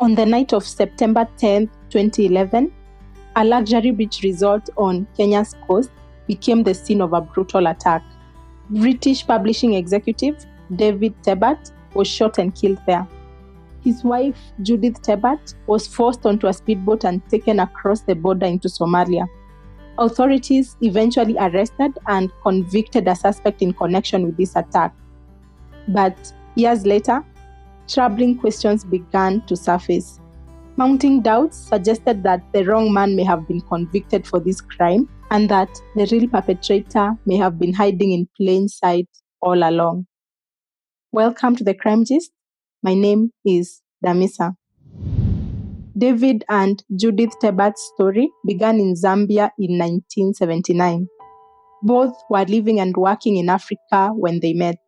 On the night of September 10, 2011, a luxury beach resort on Kenya's coast became the scene of a brutal attack. British publishing executive David Tebbutts was shot and killed there. His wife, Judith Tebbutts, was forced onto a speedboat and taken across the border into Somalia. Authorities eventually arrested and convicted a suspect in connection with this attack. But years later, troubling questions began to surface. Mounting doubts suggested that the wrong man may have been convicted for this crime and that the real perpetrator may have been hiding in plain sight all along. Welcome to the Crime Gist. My name is Damisa. David and Judith Tebbutts' story began in Zambia in 1979. Both were living and working in Africa when they met.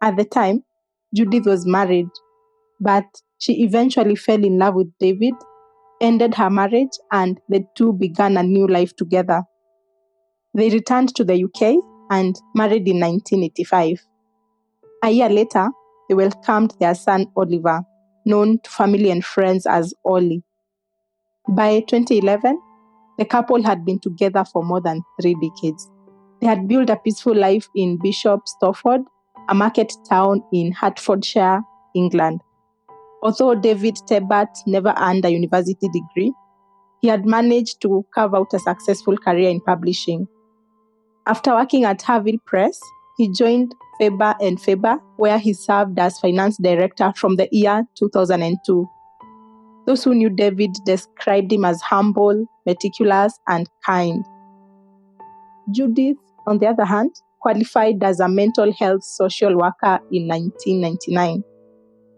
At the time, Judith was married, but she eventually fell in love with David, ended her marriage, and the two began a new life together. They returned to the UK and married in 1985. A year later, they welcomed their son Oliver, known to family and friends as Ollie. By 2011, the couple had been together for more than 3 decades. They had built a peaceful life in Bishop Stortford, a market town in Hertfordshire, England. Although David Tebbutts never earned a university degree, he had managed to carve out a successful career in publishing. After working at Harville Press, he joined Faber and Faber, where he served as finance director from the year 2002. Those who knew David described him as humble, meticulous, and kind. Judith, on the other hand, qualified as a mental health social worker in 1999.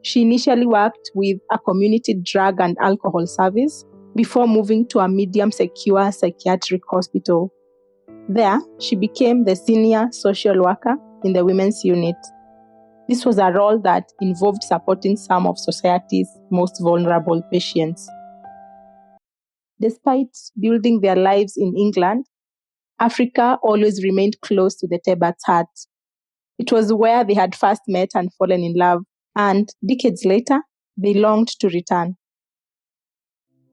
She initially worked with a community drug and alcohol service before moving to a medium-secure psychiatric hospital. There, she became the senior social worker in the women's unit. This was a role that involved supporting some of society's most vulnerable patients. Despite building their lives in England, Africa always remained close to the Tebbutts' heart. It was where they had first met and fallen in love, and decades later, they longed to return.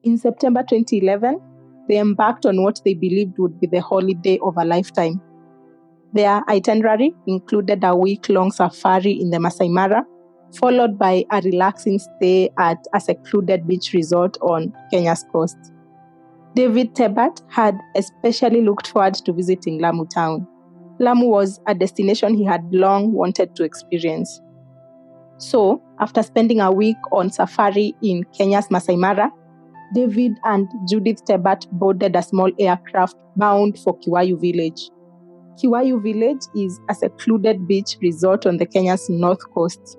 In September 2011, they embarked on what they believed would be the holiday of a lifetime. Their itinerary included a week-long safari in the Masai Mara, followed by a relaxing stay at a secluded beach resort on Kenya's coast. David Tebbutts had especially looked forward to visiting Lamu town. Lamu was a destination he had long wanted to experience. So, after spending a week on safari in Kenya's Masai Mara, David and Judith Tebbutts boarded a small aircraft bound for Kiwayu village. Kiwayu village is a secluded beach resort on the Kenya's north coast.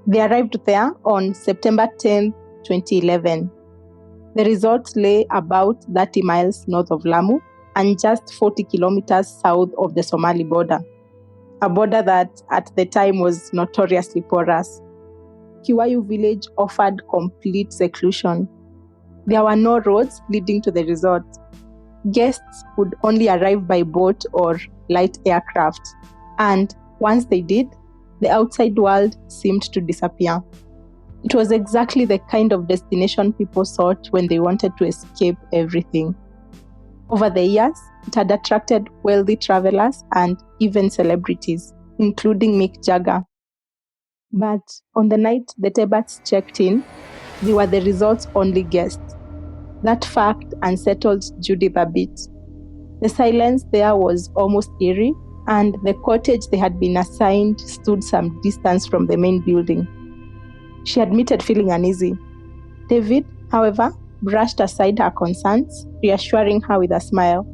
They arrived there on September 10, 2011. The resort lay about 30 miles north of Lamu and just 40 kilometers south of the Somali border, a border that at the time was notoriously porous. Kiwayu village offered complete seclusion. There were no roads leading to the resort. Guests would only arrive by boat or light aircraft, and once they did, the outside world seemed to disappear. It was exactly the kind of destination people sought when they wanted to escape everything. Over the years, it had attracted wealthy travelers and even celebrities, including Mick Jagger. But on the night the Tebbutts checked in, they were the resort's only guests. That fact unsettled Judith a bit. The silence there was almost eerie, and the cottage they had been assigned stood some distance from the main building. She admitted feeling uneasy. David, however, brushed aside her concerns, reassuring her with a smile.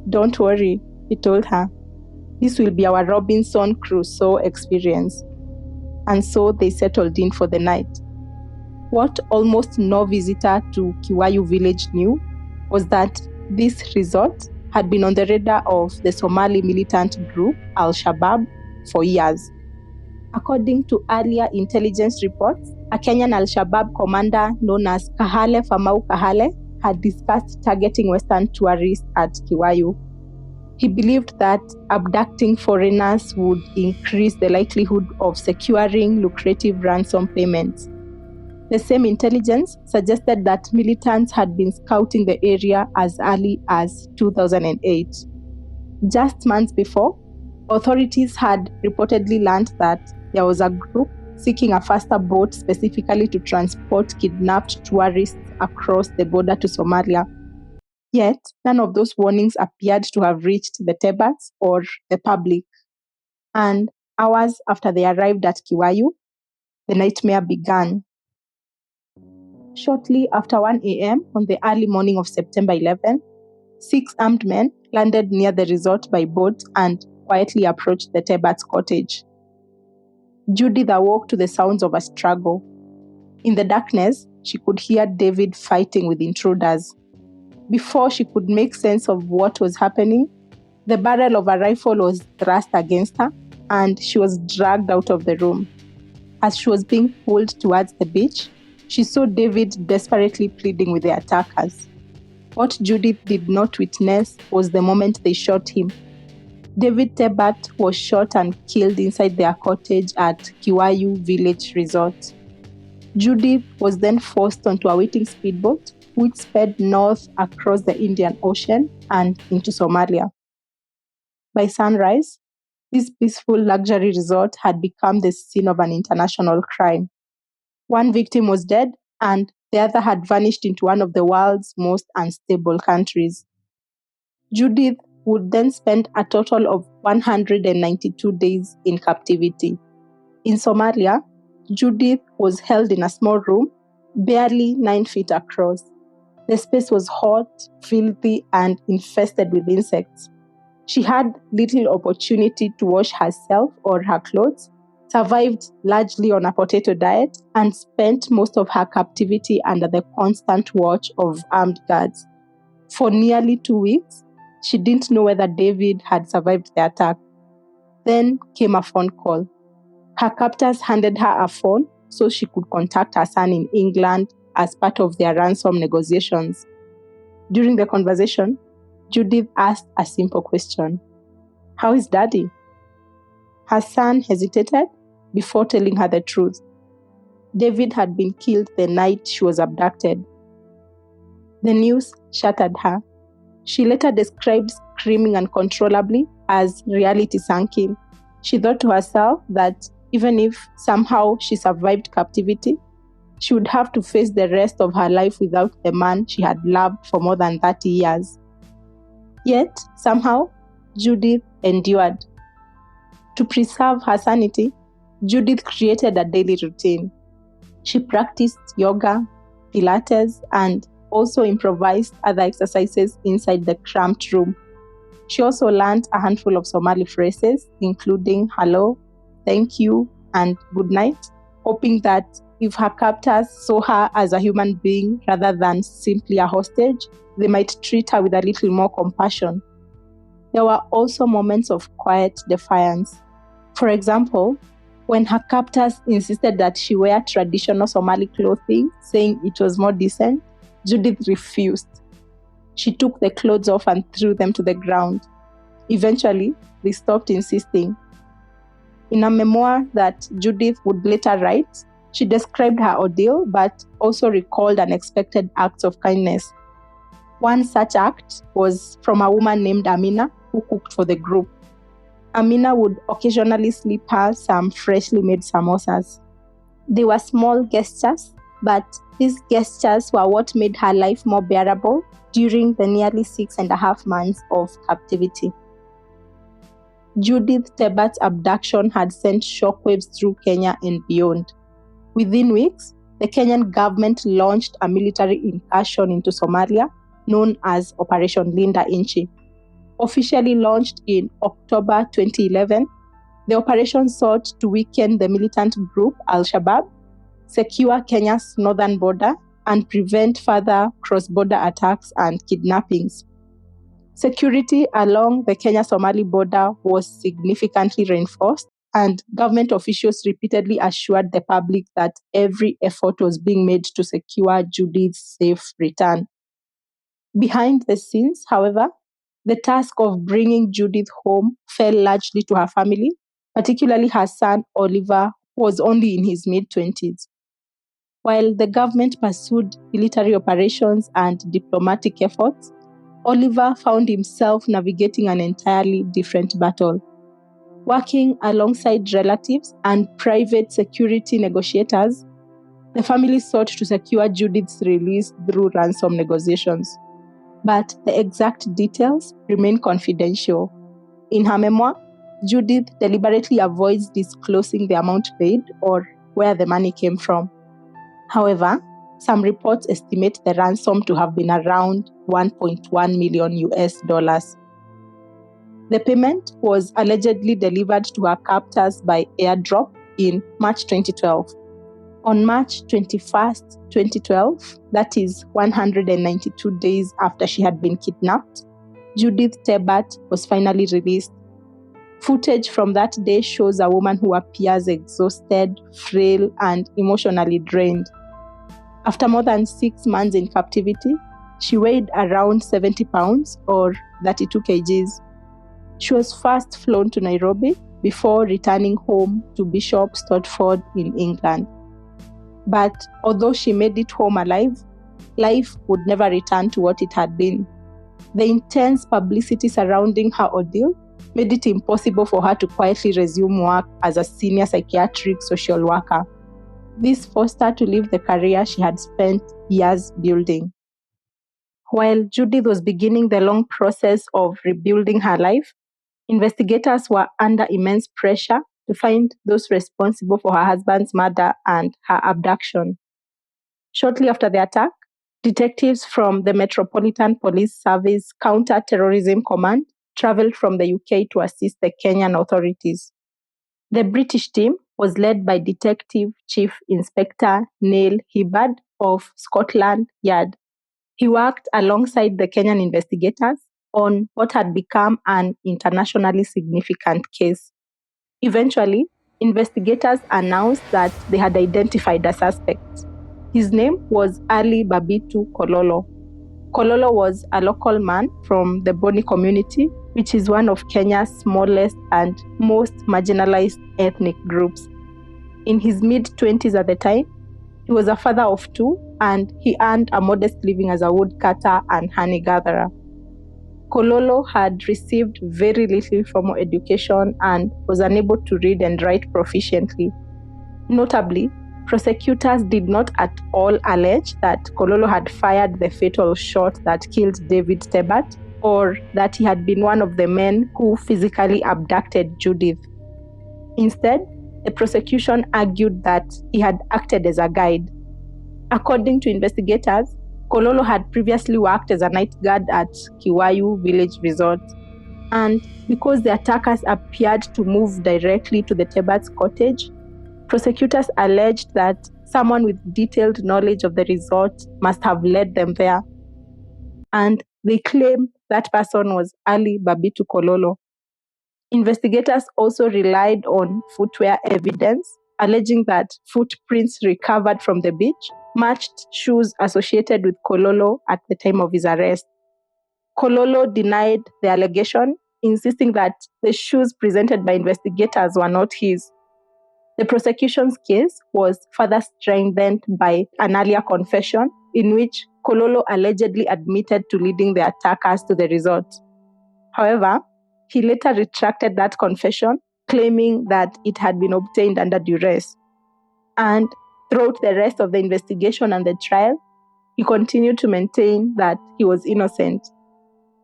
"Don't worry," he told her. "This will be our Robinson Crusoe experience." And so they settled in for the night. What almost no visitor to Kiwayu village knew was that this resort had been on the radar of the Somali militant group Al-Shabaab for years. According to earlier intelligence reports, a Kenyan Al-Shabaab commander known as Kahale Famau Kahale had discussed targeting Western tourists at Kiwayu. He believed that abducting foreigners would increase the likelihood of securing lucrative ransom payments. The same intelligence suggested that militants had been scouting the area as early as 2008. Just months before, authorities had reportedly learned that there was a group seeking a faster boat specifically to transport kidnapped tourists across the border to Somalia. Yet, none of those warnings appeared to have reached the Tebbutts or the public. And hours after they arrived at Kiwayu, the nightmare began. Shortly after 1 a.m. on the early morning of September 11, 6 armed men landed near the resort by boat and quietly approached the Tebbutts cottage. Judith awoke to the sounds of a struggle. In the darkness, she could hear David fighting with intruders. Before she could make sense of what was happening, the barrel of a rifle was thrust against her, and she was dragged out of the room. As she was being pulled towards the beach, she saw David desperately pleading with the attackers. What Judith did not witness was the moment they shot him. David Tebbutt was shot and killed inside their cottage at Kiwayu Village Resort. Judith was then forced onto a waiting speedboat, which sped north across the Indian Ocean and into Somalia. By sunrise, this peaceful luxury resort had become the scene of an international crime. One victim was dead, and the other had vanished into one of the world's most unstable countries. Judith would then spend a total of 192 days in captivity. In Somalia, Judith was held in a small room, barely 9 feet across. The space was hot, filthy, and infested with insects. She had little opportunity to wash herself or her clothes, survived largely on a potato diet, and spent most of her captivity under the constant watch of armed guards. For nearly 2 weeks, she didn't know whether David had survived the attack. Then came a phone call. Her captors handed her a phone so she could contact her son in England as part of their ransom negotiations. During the conversation, Judith asked a simple question: "How is Daddy?" Her son hesitated before telling her the truth. David had been killed the night she was abducted. The news shattered her. She later described screaming uncontrollably as reality sank in. She thought to herself that even if somehow she survived captivity, she would have to face the rest of her life without the man she had loved for more than 30 years. Yet, somehow, Judith endured. To preserve her sanity, Judith created a daily routine. She practiced yoga, Pilates, and also improvised other exercises inside the cramped room. She also learned a handful of Somali phrases, including hello, thank you, and good night, hoping that if her captors saw her as a human being rather than simply a hostage, they might treat her with a little more compassion. There were also moments of quiet defiance. For example, when her captors insisted that she wear traditional Somali clothing, saying it was more decent, Judith refused. She took the clothes off and threw them to the ground. Eventually, they stopped insisting. In a memoir that Judith would later write, she described her ordeal but also recalled unexpected acts of kindness. One such act was from a woman named Amina who cooked for the group. Amina would occasionally slip her some freshly made samosas. They were small gestures, but these gestures were what made her life more bearable during the nearly 6.5 months of captivity. Judith Tebbutt's abduction had sent shockwaves through Kenya and beyond. Within weeks, the Kenyan government launched a military incursion into Somalia known as Operation Linda Inchi. Officially launched in October 2011, the operation sought to weaken the militant group Al-Shabaab, secure Kenya's northern border, and prevent further cross-border attacks and kidnappings. Security along the Kenya-Somali border was significantly reinforced, and government officials repeatedly assured the public that every effort was being made to secure Judith's safe return. Behind the scenes, however, the task of bringing Judith home fell largely to her family, particularly her son Oliver, who was only in his mid-20s. While the government pursued military operations and diplomatic efforts, Oliver found himself navigating an entirely different battle. Working alongside relatives and private security negotiators, the family sought to secure Judith's release through ransom negotiations. But the exact details remain confidential. In her memoir, Judith deliberately avoids disclosing the amount paid or where the money came from. However, some reports estimate the ransom to have been around $1.1 million US. The payment was allegedly delivered to her captors by airdrop in March 2012. On March 21st, 2012, that is 192 days after she had been kidnapped, Judith Tebbutts was finally released. Footage from that day shows a woman who appears exhausted, frail, and emotionally drained. After more than 6 months in captivity, she weighed around 70 pounds or 32 kgs. She was first flown to Nairobi before returning home to Bishop Stortford in England. But although she made it home alive, life would never return to what it had been. The intense publicity surrounding her ordeal made it impossible for her to quietly resume work as a senior psychiatric social worker. This forced her to leave the career she had spent years building. While Judith was beginning the long process of rebuilding her life, investigators were under immense pressure to find those responsible for her husband's murder and her abduction. Shortly after the attack, detectives from the Metropolitan Police Service Counter-Terrorism Command traveled from the UK to assist the Kenyan authorities. The British team was led by Detective Chief Inspector Neil Hibbard of Scotland Yard. He worked alongside the Kenyan investigators on what had become an internationally significant case. Eventually, investigators announced that they had identified a suspect. His name was Ali Babitu Kololo. Kololo was a local man from the Boni community, which is one of Kenya's smallest and most marginalized ethnic groups. In his mid-20s at the time, he was a father of 2 and he earned a modest living as a woodcutter and honey gatherer. Kololo had received very little formal education and was unable to read and write proficiently. Notably, prosecutors did not at all allege that Kololo had fired the fatal shot that killed David Tebbutts or that he had been one of the men who physically abducted Judith. Instead, the prosecution argued that he had acted as a guide. According to investigators, Kololo had previously worked as a night guard at Kiwayu Village Resort. And because the attackers appeared to move directly to the Tebbutts cottage, prosecutors alleged that someone with detailed knowledge of the resort must have led them there. And they claimed that person was Ali Babitu Kololo. Investigators also relied on footwear evidence, alleging that footprints recovered from the beach matched shoes associated with Kololo at the time of his arrest. Kololo denied the allegation, insisting that the shoes presented by investigators were not his. The prosecution's case was further strengthened by an earlier confession in which Kololo allegedly admitted to leading the attackers to the resort. However, he later retracted that confession, claiming that it had been obtained under duress. And throughout the rest of the investigation and the trial, he continued to maintain that he was innocent.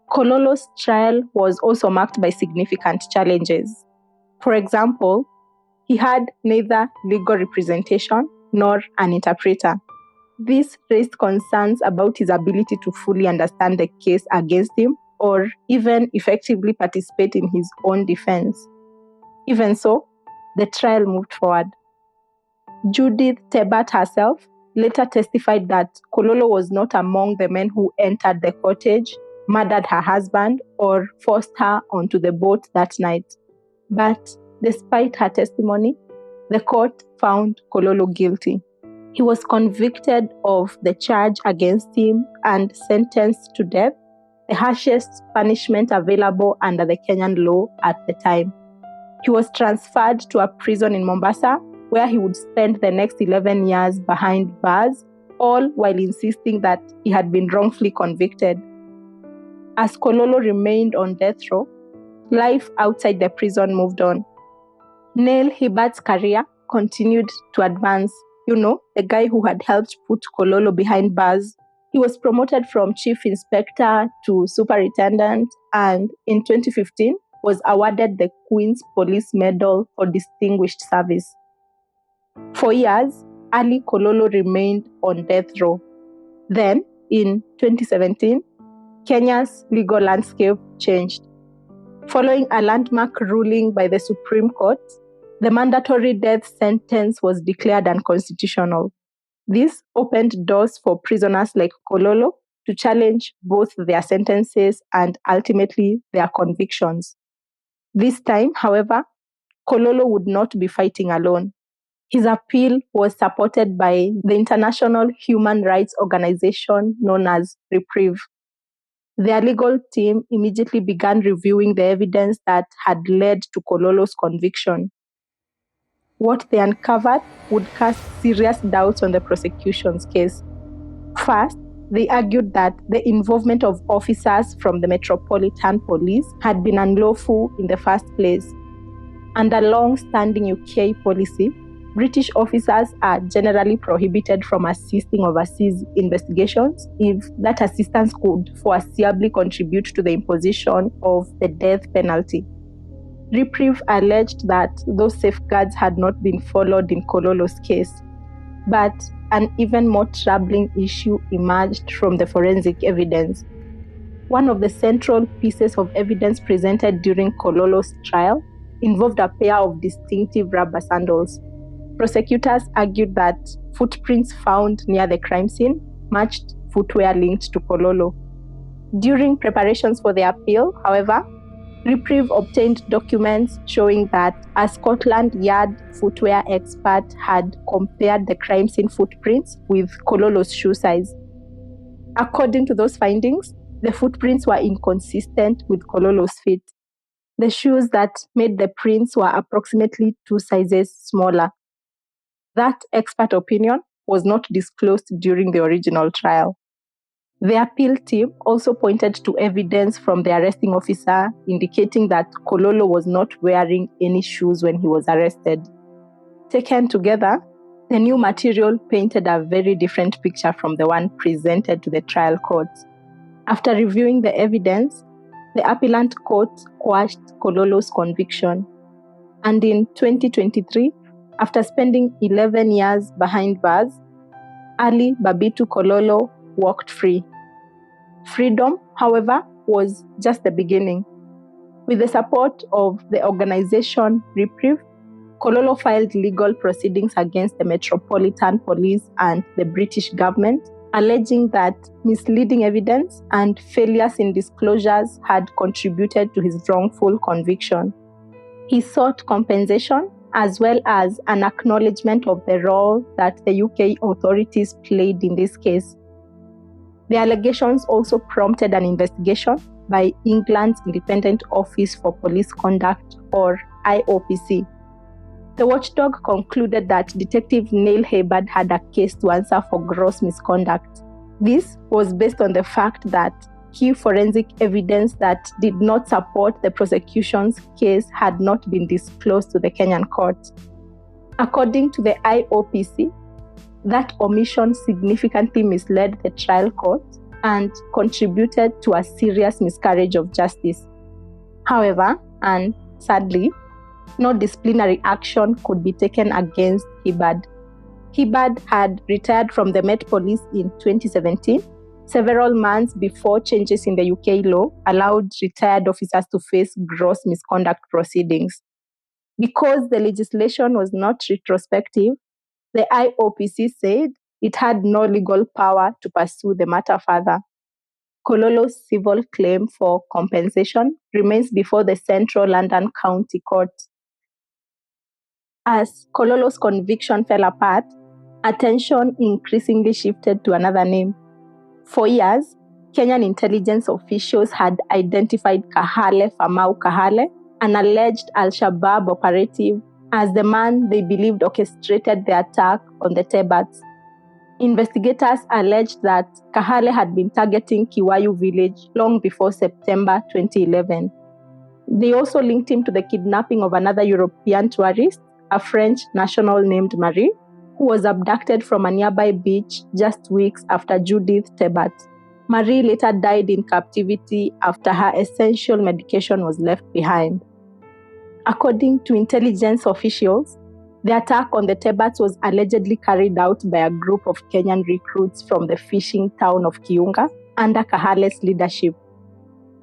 Kololo's trial was also marked by significant challenges. For example, he had neither legal representation nor an interpreter. This raised concerns about his ability to fully understand the case against him or even effectively participate in his own defense. Even so, the trial moved forward. Judith Tebbutts herself later testified that Kololo was not among the men who entered the cottage, murdered her husband, or forced her onto the boat that night. But despite her testimony, the court found Kololo guilty. He was convicted of the charge against him and sentenced to death, the harshest punishment available under the Kenyan law at the time. He was transferred to a prison in Mombasa, where he would spend the next 11 years behind bars, all while insisting that he had been wrongfully convicted. As Kololo remained on death row, life outside the prison moved on. Neil Hibbard's career continued to advance. The guy who had helped put Kololo behind bars. He was promoted from chief inspector to superintendent, and in 2015 was awarded the Queen's Police Medal for distinguished service. For years, Ali Kololo remained on death row. Then, in 2017, Kenya's legal landscape changed. Following a landmark ruling by the Supreme Court, the mandatory death sentence was declared unconstitutional. This opened doors for prisoners like Kololo to challenge both their sentences and ultimately their convictions. This time, however, Kololo would not be fighting alone. His appeal was supported by the international human rights organization known as Reprieve. Their legal team immediately began reviewing the evidence that had led to Kololo's conviction. What they uncovered would cast serious doubts on the prosecution's case. First, they argued that the involvement of officers from the Metropolitan Police had been unlawful in the first place. Under long-standing UK policy, British officers are generally prohibited from assisting overseas investigations if that assistance could foreseeably contribute to the imposition of the death penalty. Reprieve alleged that those safeguards had not been followed in Kololo's case, but an even more troubling issue emerged from the forensic evidence. One of the central pieces of evidence presented during Kololo's trial involved a pair of distinctive rubber sandals. Prosecutors argued that footprints found near the crime scene matched footwear linked to Kololo. During preparations for the appeal, however, Reprieve obtained documents showing that a Scotland Yard footwear expert had compared the crime scene footprints with Kololo's shoe size. According to those findings, the footprints were inconsistent with Kololo's feet. The shoes that made the prints were approximately 2 sizes smaller. That expert opinion was not disclosed during the original trial. The appeal team also pointed to evidence from the arresting officer indicating that Kololo was not wearing any shoes when he was arrested. Taken together, the new material painted a very different picture from the one presented to the trial court. After reviewing the evidence, the appellant court quashed Kololo's conviction. And in 2023, after spending 11 years behind bars, Ali Babitu Kololo walked free. Freedom, however, was just the beginning. With the support of the organization Reprieve, Kololo filed legal proceedings against the Metropolitan Police and the British government, alleging that misleading evidence and failures in disclosures had contributed to his wrongful conviction. He sought compensation as well as an acknowledgement of the role that the UK authorities played in this case. The allegations also prompted an investigation by England's Independent Office for Police Conduct, or IOPC. The watchdog concluded that Detective Neil Hibbard had a case to answer for gross misconduct. This was based on the fact that key forensic evidence that did not support the prosecution's case had not been disclosed to the Kenyan court. According to the IOPC, that omission significantly misled the trial court and contributed to a serious miscarriage of justice. However, and sadly, no disciplinary action could be taken against Hibbard. Hibbard had retired from the Met Police in 2017, several months before changes in the UK law allowed retired officers to face gross misconduct proceedings. Because the legislation was not retrospective, the IOPC said it had no legal power to pursue the matter further. Kololo's civil claim for compensation remains before the Central London County Court. As Kololo's conviction fell apart, attention increasingly shifted to another name. For years, Kenyan intelligence officials had identified Kahale Famau Kahale, an alleged Al-Shabaab operative as the man they believed orchestrated the attack on the Tebbutts. Investigators alleged that Kahale had been targeting Kiwayu village long before September 2011. They also linked him to the kidnapping of another European tourist, a French national named Marie, who was abducted from a nearby beach just weeks after Judith Tebbutts. Marie later died in captivity after her essential medication was left behind. According to intelligence officials, the attack on the Tebbutts was allegedly carried out by a group of Kenyan recruits from the fishing town of Kiunga under Kahale's leadership.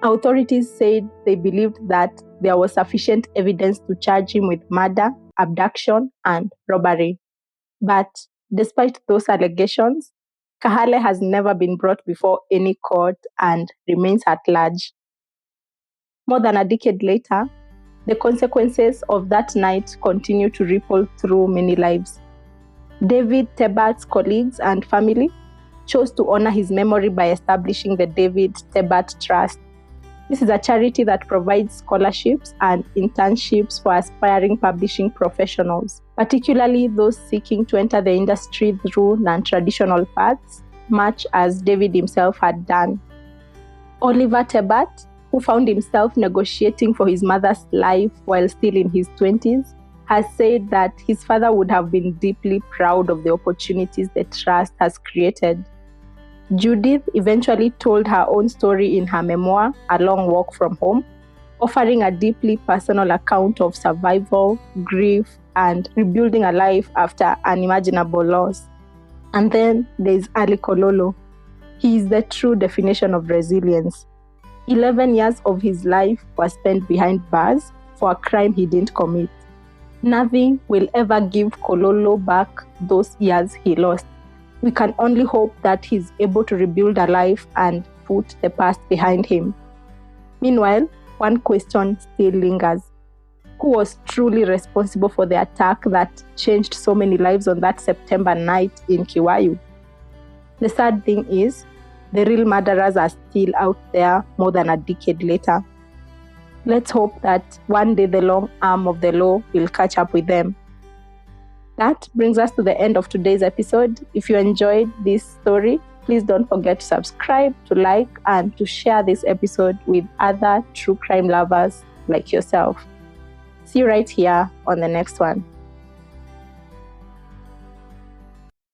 Authorities said they believed that there was sufficient evidence to charge him with murder, abduction, and robbery. But despite those allegations, Kahale has never been brought before any court and remains at large. More than a decade later, the consequences of that night continue to ripple through many lives. David Tebbutts' colleagues and family chose to honor his memory by establishing the David Tebbutt Trust. This is a charity that provides scholarships and internships for aspiring publishing professionals, particularly those seeking to enter the industry through non-traditional paths, much as David himself had done. Oliver Tebbutt, who found himself negotiating for his mother's life while still in his 20s, has said that his father would have been deeply proud of the opportunities the trust has created. Judith eventually told her own story in her memoir, A Long Walk from Home, offering a deeply personal account of survival, grief, and rebuilding a life after unimaginable loss. And then there's Ali Kololo. He is the true definition of resilience. 11 years of his life were spent behind bars for a crime he didn't commit. Nothing will ever give Kololo back those years he lost. We can only hope that he's able to rebuild a life and put the past behind him. Meanwhile, one question still lingers. Who was truly responsible for the attack that changed so many lives on that September night in Kiwayu? The sad thing is, the real murderers are still out there more than a decade later. Let's hope that one day the long arm of the law will catch up with them. That brings us to the end of today's episode. If you enjoyed this story, please don't forget to subscribe, to like, and to share this episode with other true crime lovers like yourself. See you right here on the next one.